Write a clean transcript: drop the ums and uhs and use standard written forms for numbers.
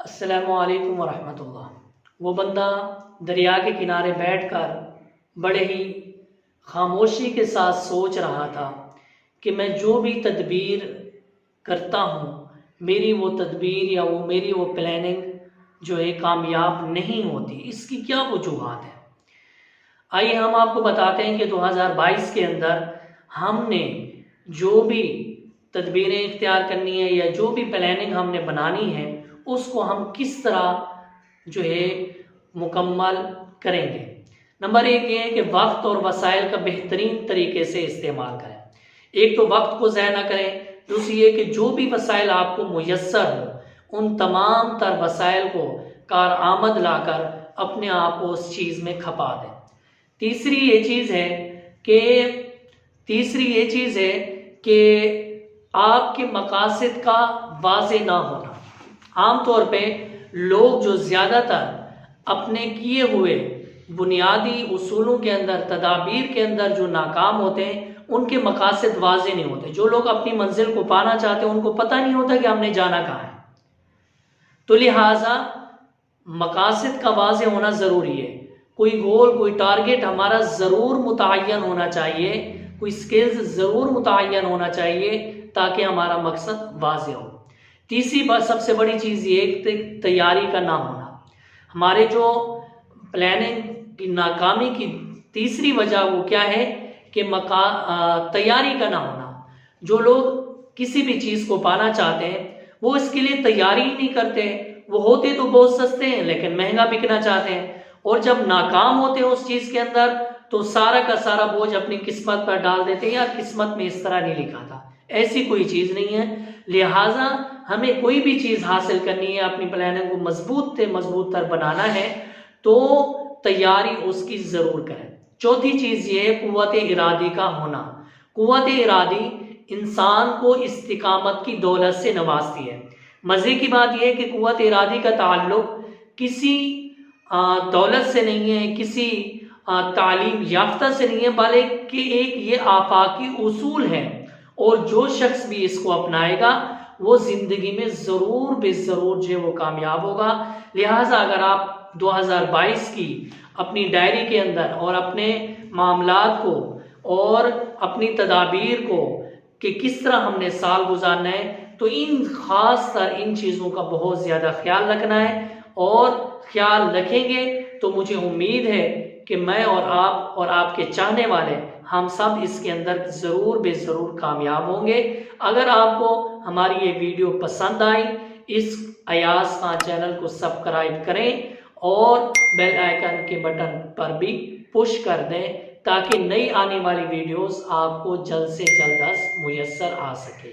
अस्सलामुअलैकुम वरहमतुल्लाह। वो बंदा दरिया के किनारे बैठकर बड़े ही खामोशी के साथ सोच रहा था कि मैं जो भी तदबीर करता हूँ, मेरी वो तदबीर या मेरी वो प्लानिंग जो है कामयाब नहीं होती। इसकी क्या वजूहात है? आइए हम आपको बताते हैं कि 2022 के अंदर हमने जो भी तदबीरें इख्तियार करनी है या जो भी प्लानिंग हमने बनानी है, उसको हम किस तरह जो है मुकम्मल करेंगे। नंबर एक ये है कि वक्त और वसाइल का बेहतरीन तरीके से इस्तेमाल करें। एक तो वक्त को ज़ाया ना करें, दूसरी ये कि जो भी वसाइल आपको मुयस्सर हो उन तमाम तर वसाइल को कारआमद लाकर अपने आप को उस चीज़ में खपा दें। तीसरी ये चीज़ है कि आपके मकासद का वाज़े ना होना। आमतौर पे लोग जो ज़्यादातर अपने किए हुए बुनियादी उसूलों के अंदर, तदाबीर के अंदर जो नाकाम होते हैं, उनके मकासद वाज़े नहीं होते। जो लोग अपनी मंजिल को पाना चाहते हैं उनको पता नहीं होता कि हमने जाना कहाँ है। तो लिहाजा मकासद का वाज़े होना ज़रूरी है। कोई गोल, कोई टारगेट हमारा ज़रूर मुतय्यन होना चाहिए, कोई स्किल्स ज़रूर मुतय्यन होना चाहिए ताकि हमारा मकसद वाज़े हो। तीसरी बात, सबसे बड़ी चीज़ ये तैयारी का ना होना। हमारे जो प्लानिंग की नाकामी की तीसरी वजह वो क्या है कि तैयारी का ना होना। जो लोग किसी भी चीज़ को पाना चाहते हैं वो इसके लिए तैयारी ही नहीं करते। वो होते तो बहुत सस्ते हैं लेकिन महंगा बिकना चाहते हैं, और जब नाकाम होते हैं उस चीज़ के अंदर तो सारा का सारा बोझ अपनी किस्मत पर डाल देते हैं। यार किस्मत में इस तरह नहीं लिखा था। ऐसी कोई चीज़ नहीं है। लिहाजा हमें कोई भी चीज़ हासिल करनी है, अपनी प्लानिंग को मजबूत तर बनाना है तो तैयारी उसकी ज़रूर करें। चौथी चीज़ ये है कुव्वत इरादी का होना। कुव्वत इरादी इंसान को इस्तिकामत की दौलत से नवाजती है। मज़े की बात यह है कि कुव्वत इरादी का ताल्लुक किसी दौलत से नहीं है, किसी तालीम याफ्ता से नहीं है, बल्कि एक ये आफाकी उसूल है, और जो शख्स भी इसको अपनाएगा वो ज़िंदगी में ज़रूर बेज़रूर जो है वो कामयाब होगा। लिहाजा अगर आप 2022 की अपनी डायरी के अंदर और अपने मामलात को और अपनी तदाबीर को कि किस तरह हमने साल गुजारना है, तो इन खास तर इन चीज़ों का बहुत ज़्यादा ख्याल रखना है। और ख्याल रखेंगे तो मुझे उम्मीद है कि मैं और आप और आपके चाहने वाले हम सब इसके अंदर ज़रूर बेज़रूर कामयाब होंगे। अगर आपको हमारी ये वीडियो पसंद आई, इस अयाज खान चैनल को सब्सक्राइब करें और बेल आइकन के बटन पर भी पुश कर दें ताकि नई आने वाली वीडियोस आपको जल्द से जल्द मुयस्सर आ सके।